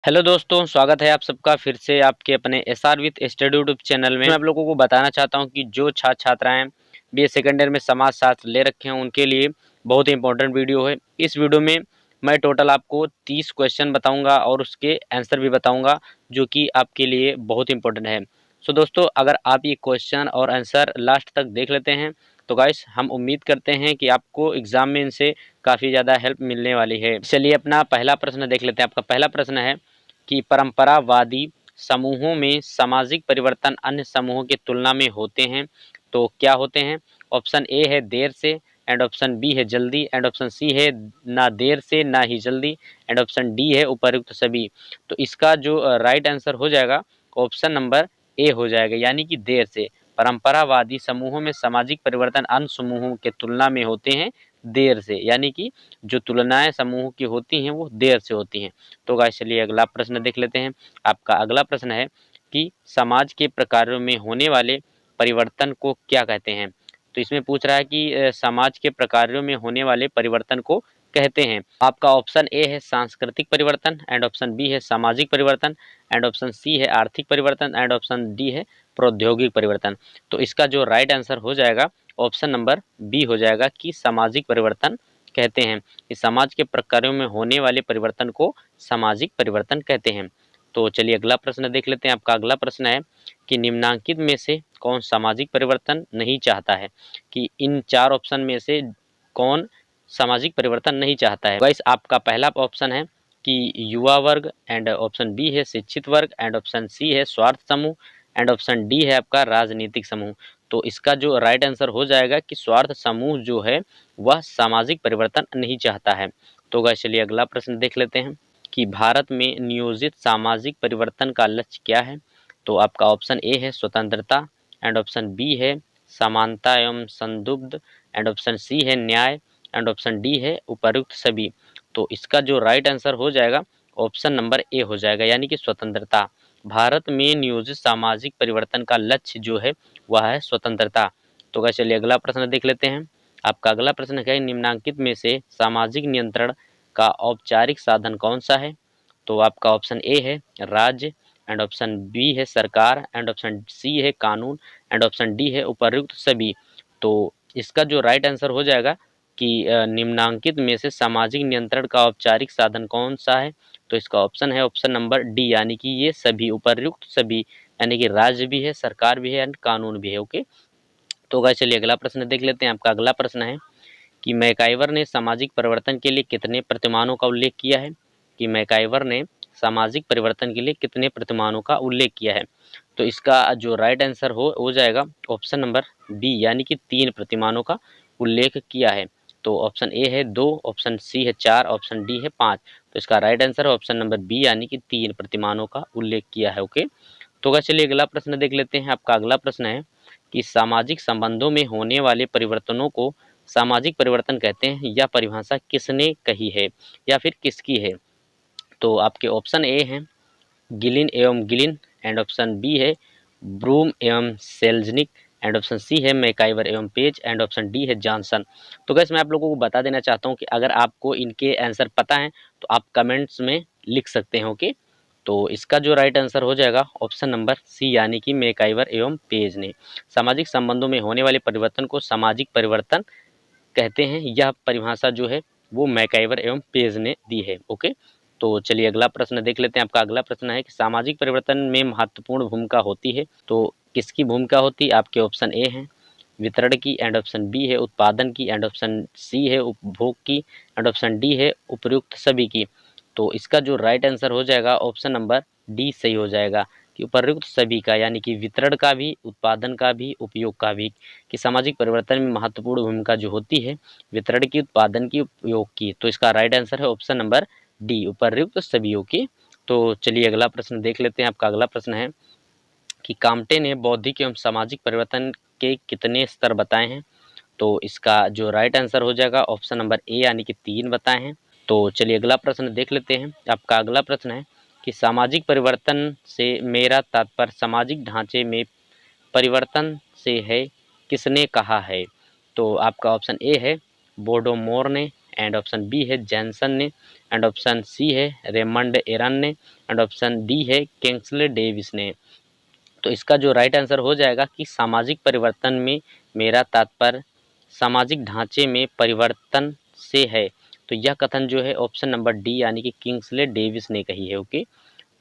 Hello दोस्तों, स्वागत है आप सबका फिर से आपके अपने SR with study YouTube channel में। मैं आप लोगों को बताना चाहता हूं कि जो छात्र छात्राएं बीए सेकेंड ईयर में समाज शास्त्र ले रखे हैं उनके लिए बहुत ही इंपॉर्टेंट वीडियो है। इस वीडियो में मैं टोटल आपको 30 क्वेश्चन बताऊंगा और उसके आंसर भी बताऊंगा जो कि आपके लिए बहुत इंपॉर्टेंट है। सो दोस्तों, अगर आप ये क्वेश्चन और आंसर लास्ट तक देख लेते हैं तो गाइस हम उम्मीद करते हैं कि आपको एग्जाम में इनसे काफ़ी ज़्यादा हेल्प मिलने वाली है। चलिए अपना पहला प्रश्न देख लेते हैं। आपका पहला प्रश्न है कि परंपरावादी समूहों में सामाजिक परिवर्तन अन्य समूहों की तुलना में होते हैं तो क्या होते हैं। ऑप्शन ए है देर से, एंड ऑप्शन बी है जल्दी, एंड ऑप्शन सी है ना देर से ना ही जल्दी, एंड ऑप्शन डी है उपर्युक्त सभी। तो इसका जो राइट आंसर हो जाएगा ऑप्शन नंबर ए हो जाएगा, यानी कि देर से। परंपरावादी समूहों में सामाजिक परिवर्तन अन्य समूहों के तुलना में होते हैं देर से, यानी कि जो तुलनाएं समूह की होती हैं वो देर से होती हैं। तो गाइस चलिए अगला प्रश्न देख लेते हैं। आपका अगला प्रश्न है कि समाज के प्रकारों में होने वाले परिवर्तन को क्या कहते हैं। तो इसमें पूछ रहा है कि समाज के प्रकारों में होने वाले परिवर्तन को कहते हैं। आपका ऑप्शन ए है सांस्कृतिक परिवर्तन, एंड ऑप्शन बी है सामाजिक परिवर्तन, एंड ऑप्शन सी है आर्थिक परिवर्तन, एंड ऑप्शन डी है प्रौद्योगिक परिवर्तन। तो इसका जो राइट आंसर हो जाएगा ऑप्शन नंबर बी हो जाएगा कि सामाजिक परिवर्तन कहते हैं। कि समाज के प्रकारों में होने वाले परिवर्तन को सामाजिक परिवर्तन कहते हैं। तो चलिए अगला प्रश्न देख लेते हैं। आपका अगला प्रश्न है कि निम्नांकित में से कौन सामाजिक परिवर्तन नहीं चाहता है। कि इन चार ऑप्शन में से कौन सामाजिक परिवर्तन नहीं चाहता है। गाइस आपका पहला ऑप्शन है कि युवा वर्ग, एंड ऑप्शन बी है शिक्षित वर्ग, एंड ऑप्शन सी है स्वार्थ समूह, एंड ऑप्शन डी है आपका राजनीतिक समूह। तो इसका जो राइट आंसर हो जाएगा कि स्वार्थ समूह जो है वह सामाजिक परिवर्तन नहीं चाहता है। तो गाइस चलिए अगला प्रश्न देख लेते हैं कि भारत में नियोजित सामाजिक परिवर्तन का लक्ष्य क्या है। तो आपका ऑप्शन ए है स्वतंत्रता, एंड ऑप्शन बी है समानता एवं संदुब्ध, एंड ऑप्शन सी है न्याय, एंड ऑप्शन डी है उपर्युक्त सभी। तो इसका जो राइट आंसर हो जाएगा ऑप्शन नंबर ए हो जाएगा, यानी कि स्वतंत्रता। भारत में नियोजित सामाजिक परिवर्तन का लक्ष्य जो है वह है स्वतंत्रता। तो गाइस चलिए अगला प्रश्न देख लेते हैं। आपका अगला प्रश्न है निम्नांकित में से सामाजिक नियंत्रण का औपचारिक साधन कौन सा है। तो आपका ऑप्शन ए है राज्य, एंड ऑप्शन बी है सरकार, एंड ऑप्शन सी है कानून, एंड ऑप्शन डी है उपर्युक्त सभी। तो इसका जो राइट आंसर हो जाएगा कि निम्नांकित में से सामाजिक नियंत्रण का औपचारिक साधन कौन सा है। तो इसका ऑप्शन है ऑप्शन नंबर डी, यानी कि ये सभी उपर्युक्त सभी, यानी कि राज्य भी है सरकार भी है एंड कानून भी है। ओके, तो गाइस चलिए अगला प्रश्न देख लेते हैं। आपका अगला प्रश्न है कि मैकाइवर ने सामाजिक परिवर्तन के लिए कितने प्रतिमानों का उल्लेख किया है। कि मैकाइवर ने सामाजिक परिवर्तन के लिए कितने प्रतिमानों का उल्लेख किया है। तो इसका जो राइट आंसर हो जाएगा ऑप्शन नंबर बी, यानी कि 3 प्रतिमानों का उल्लेख किया है। तो ऑप्शन ए है 2, ऑप्शन सी है 4, ऑप्शन डी है 5। तो इसका राइट आंसर है ऑप्शन नंबर बी, यानी कि 3 प्रतिमानों का उल्लेख किया है। ओके, तो चलिए अगला प्रश्न देख लेते हैं। आपका अगला प्रश्न है कि सामाजिक संबंधों में होने वाले परिवर्तनों को सामाजिक परिवर्तन कहते हैं। यह परिभाषा किसने कही है या फिर किसकी है। तो आपके ऑप्शन ए हैं गिलिन एवं गिलिन, एंड ऑप्शन बी है ब्रूम एवं सेल्जनिक, एंड ऑप्शन सी है मैकाइवर एवं पेज, एंड ऑप्शन डी है जॉनसन। तो गैस मैं आप लोगों को बता देना चाहता हूं कि अगर आपको इनके आंसर पता है तो आप कमेंट्स में लिख सकते हैं। ओके, तो इसका जो राइट आंसर हो जाएगा ऑप्शन नंबर सी, यानी कि मैकाइवर एवं पेज ने सामाजिक संबंधों में होने वाले परिवर्तन को सामाजिक परिवर्तन कहते हैं। यह परिभाषा जो है वो मैकाइवर एवं पेज ने दी है। ओके, तो चलिए अगला प्रश्न देख लेते हैं। आपका अगला प्रश्न है कि सामाजिक परिवर्तन में महत्वपूर्ण भूमिका होती है। तो किसकी भूमिका होती है। आपके ऑप्शन ए हैं वितरण की, एंड ऑप्शन बी है उत्पादन की, एंड ऑप्शन सी है उपभोग की, एंड ऑप्शन डी है उपयुक्त सभी की। तो इसका जो राइट आंसर हो जाएगा ऑप्शन नंबर डी सही हो जाएगा कि उपर्युक्त सभी का, यानी कि वितरण का भी उत्पादन का भी उपयोग का भी। कि सामाजिक परिवर्तन में महत्वपूर्ण भूमिका जो होती है वितरण की उत्पादन की उपयोग की। तो इसका राइट आंसर है ऑप्शन नंबर डी उपर्युक्त सभी की। तो चलिए अगला प्रश्न देख लेते हैं। आपका अगला प्रश्न है कि काम्टे ने बौद्धिक एवं सामाजिक परिवर्तन के कितने स्तर बताए हैं। तो इसका जो राइट आंसर हो जाएगा ऑप्शन नंबर ए, यानी कि 3 बताए हैं। तो चलिए अगला प्रश्न देख लेते हैं। आपका अगला प्रश्न है कि सामाजिक परिवर्तन से मेरा तात्पर्य सामाजिक ढांचे में परिवर्तन से है, किसने कहा है। तो आपका ऑप्शन ए है बोडोमोर ने, एंड ऑप्शन बी है जैनसन ने, एंड ऑप्शन सी है रेमंड एरन ने, एंड ऑप्शन डी है किंग्सले डेविस ने। तो इसका जो राइट आंसर हो जाएगा कि सामाजिक परिवर्तन में मेरा तात्पर्य सामाजिक ढांचे में परिवर्तन से है। तो यह कथन जो है ऑप्शन नंबर डी यानी कि किंग्सले डेविस ने कही है। ओके,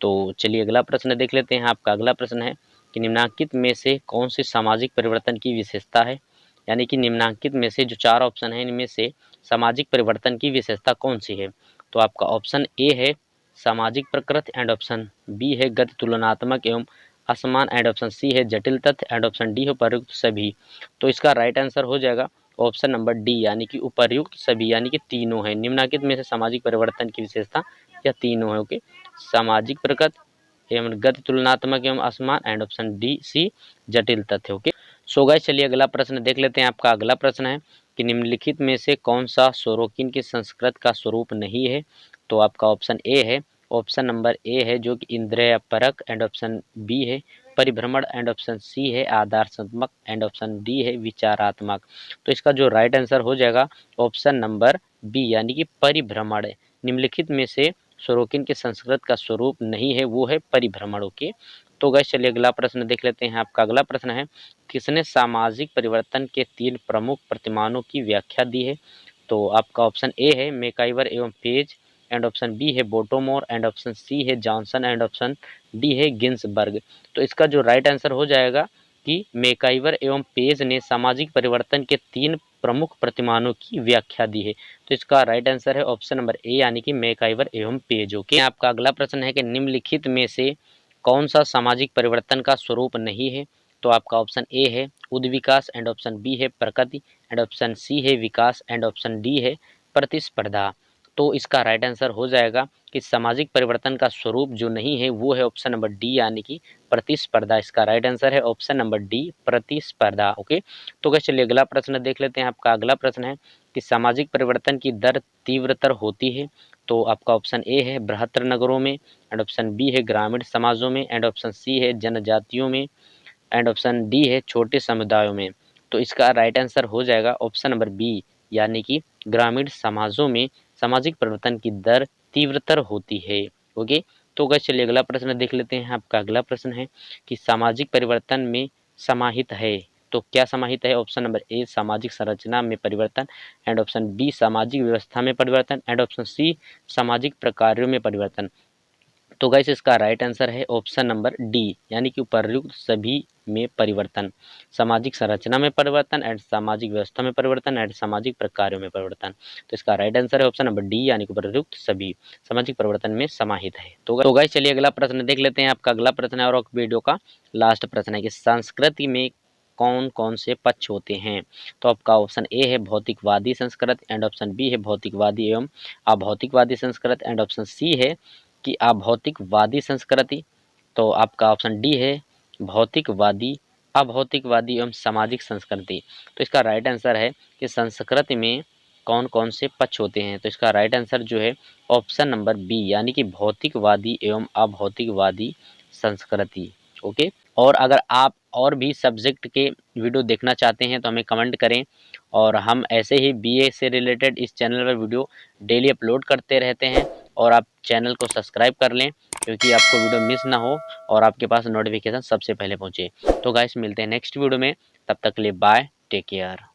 तो चलिए अगला प्रश्न देख लेते हैं। आपका अगला प्रश्न है कि निम्नलिखित में से कौन सी सामाजिक परिवर्तन की विशेषता है, यानी कि निम्नलिखित में से जो 4 ऑप्शन है इनमें से सामाजिक परिवर्तन की विशेषता कौन सी है। तो आपका ऑप्शन ए है सामाजिक प्रकृति, एंड ऑप्शन बी है गति तुलनात्मक एवं असमान, एंड ऑप्शन सी है जटिल तथ्य, एंड ऑप्शन डी है उपर्युक्त सभी। तो इसका राइट आंसर हो जाएगा ऑप्शन नंबर डी यानी कि उपर्युक्त सभी, यानी कि तीनों है। निम्नलिखित में से सामाजिक परिवर्तन की विशेषता यह तीनों है। ओके, सामाजिक प्रकृति एवं गति तुलनात्मक एवं असमान, एंड ऑप्शन डी सी जटिल तथ्य। ओके, सो गाइस चलिए अगला प्रश्न देख लेते हैं। आपका अगला प्रश्न है कि निम्नलिखित में से कौन सा सोरोकिन की संस्कृत का स्वरूप नहीं है। तो आपका ऑप्शन ए है, ऑप्शन नंबर ए है जो कि इंद्रिय परक, एंड ऑप्शन बी है परिभ्रमण, एंड ऑप्शन सी है आदर्शात्मक, एंड ऑप्शन डी है विचारात्मक। तो इसका जो राइट आंसर हो जाएगा ऑप्शन नंबर बी यानी कि परिभ्रमण। निम्नलिखित में से सोरोकिन के संस्कृत का स्वरूप नहीं है, वो है परिभ्रमण। ओके, तो गाइस चलिए अगला प्रश्न देख लेते हैं। आपका अगला प्रश्न है किसने सामाजिक परिवर्तन के 3 प्रमुख प्रतिमानों की व्याख्या दी है। तो आपका ऑप्शन ए है मैकाइवर एवं पेज, एंड ऑप्शन बी है बोटोमोर, एंड ऑप्शन सी है जॉनसन, एंड ऑप्शन डी है गिन्सबर्ग। तो इसका जो राइट आंसर हो जाएगा कि मैकाइवर एवं पेज ने सामाजिक परिवर्तन के 3 प्रमुख प्रतिमानों की व्याख्या दी है। तो इसका राइट आंसर है ऑप्शन नंबर ए यानी कि मैकाइवर एवं पेज। ओके, आपका अगला प्रश्न है कि निम्नलिखित में से कौन सा सामाजिक परिवर्तन का स्वरूप नहीं है। तो आपका ऑप्शन ए है उद्विकास, एंड ऑप्शन बी है प्रकृति, एंड ऑप्शन सी है विकास, एंड ऑप्शन डी है प्रतिस्पर्धा। तो इसका राइट आंसर हो जाएगा कि सामाजिक परिवर्तन का स्वरूप जो नहीं है वो है ऑप्शन नंबर डी यानी कि प्रतिस्पर्धा। इसका राइट आंसर है ऑप्शन नंबर डी प्रतिस्पर्धा। ओके, तो गाइस चलिए अगला प्रश्न देख लेते हैं। आपका अगला प्रश्न है कि सामाजिक परिवर्तन की दर तीव्रतर होती है। तो आपका ऑप्शन ए है बृहत्तर नगरों में, एंड ऑप्शन बी है ग्रामीण समाजों में, एंड ऑप्शन सी है जनजातियों में, एंड ऑप्शन डी है छोटे समुदायों में। तो इसका राइट आंसर हो जाएगा ऑप्शन नंबर बी यानी कि ग्रामीण समाजों में सामाजिक परिवर्तन की दर तीव्रतर होती है। ओके, तो गाइस चलिए अगला प्रश्न देख लेते हैं। आपका अगला प्रश्न है कि सामाजिक परिवर्तन में समाहित है। तो क्या समाहित है। ऑप्शन नंबर ए सामाजिक संरचना में परिवर्तन, एंड ऑप्शन बी सामाजिक व्यवस्था में परिवर्तन, एंड ऑप्शन सी सामाजिक प्रकारों में परिवर्तन। तो गाइस इसका राइट आंसर है ऑप्शन नंबर डी यानी कि उपर्युक्त सभी में परिवर्तन, सामाजिक संरचना में परिवर्तन, एंड सामाजिक व्यवस्था में परिवर्तन, एंड सामाजिक प्रकारों में परिवर्तन। तो इसका राइट आंसर है ऑप्शन नंबर डी यानी कि उपर्युक्त सभी सामाजिक परिवर्तन में समाहित है। तो गाइस चलिए अगला प्रश्न देख लेते हैं। आपका अगला प्रश्न है और वीडियो का लास्ट प्रश्न है कि संस्कृति में कौन कौन से पक्ष होते हैं। तो आपका ऑप्शन ए है भौतिकवादी संस्कृति, एंड ऑप्शन बी है भौतिकवादी एवं अभौतिकवादी संस्कृति, एंड ऑप्शन सी है कि अभौतिकवादी संस्कृति। तो आपका ऑप्शन डी है भौतिकवादी अभौतिकवादी एवं सामाजिक संस्कृति। तो इसका राइट आंसर है कि संस्कृति में कौन कौन से पक्ष होते हैं। तो इसका राइट आंसर जो है ऑप्शन नंबर बी यानी कि भौतिकवादी एवं अभौतिकवादी संस्कृति। ओके, और अगर आप और भी सब्जेक्ट के वीडियो देखना चाहते हैं तो हमें कमेंट करें, और हम ऐसे ही बीए से रिलेटेड इस चैनल पर वीडियो डेली अपलोड करते रहते हैं। और आप चैनल को सब्सक्राइब कर लें क्योंकि आपको वीडियो मिस ना हो और आपके पास नोटिफिकेशन सबसे पहले पहुंचे। तो गाइस मिलते हैं नेक्स्ट वीडियो में, तब तक के लिए बाय, टेक केयर।